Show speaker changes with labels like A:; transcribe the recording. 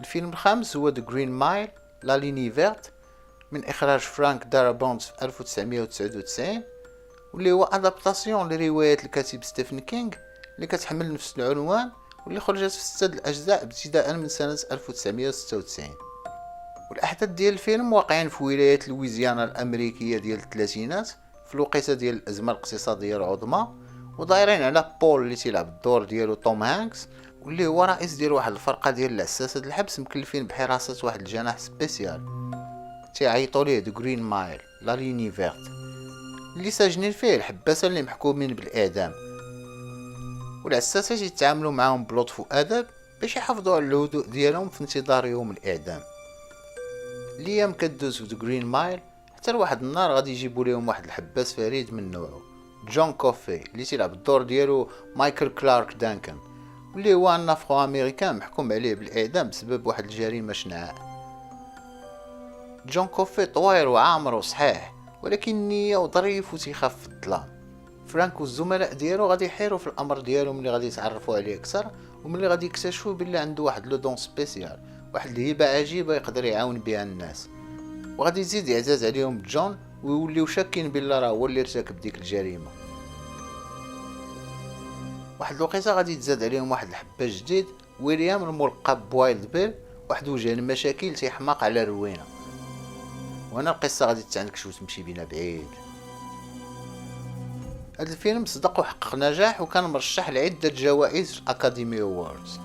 A: الفيلم الخامس هو The Green Mile لا ليني فيرت من إخراج فرانك دارابونت في 1999، واللي هو أدابتاسيون لرواية الكاتب ستيفن كينغ اللي كتحمل نفس العنوان، واللي خرجت في 6 الأجزاء ابتداء من سنة 1996. والأحداث ديال الفيلم واقعين في ولاية لويزيانا الأمريكية ديال الثلاثينات في الوقيته ديال الأزمة الاقتصادية العظمى، ودايرين على بول اللي تيلعب الدور ديالو توم هانكس، واللي هو رئيس ديال واحد الفرقة ديال العساسة الحبس مكلفين بحراسة واحد الجناح سبيسيال تيعيطوا ليه دو جرين مايل لا ليني فيرت، اللي ساجنين فيه الحباسة اللي محكومين بالإعدام. والعساسة تيتعاملوا معاهم بلطف وأدب باش يحافظوا على الهدوء ديالهم في انتظار يوم الإعدام. الايام كدوز في جرين مايل حتى لواحد النهار غادي يجيبوا لهم واحد الحباس فريد من نوعه، جون كوفي، اللي تيلعب الدور ديالو مايكل كلارك دانكن، واللي هو ان افرو امريكان محكوم عليه بالاعدام بسبب واحد الجريمه شنعاء. جون كوفي طوير وعامر وصحيح، ولكن نية وظريف وتيخاف في الظلام. فرانك والزملاء ديالو غادي يحيروا في الامر ديالو ملي غادي يتعرفوا عليه اكثر، وملي غادي يكتشفوا بلي عنده واحد لو دون سبيسيال، واحد الهبه عجيبه يقدر يعاون بها الناس. وغادي يزيد يعزاز عليهم جون ويوليو شاكين بلا راه هو اللي ارتكب ديك الجريمه. واحد الوقيته غادي يتزاد عليهم واحد الحباش جديد، ويليام الملقب بوايلد بيل، واحد وجه المشاكل تيحماق على روينه. وانا القصه غادي تعنكش وتمشي بينا بعيد. هذا الفيلم صدق وحقق نجاح، وكان مرشح لعده جوائز في الاكاديمي اووردز.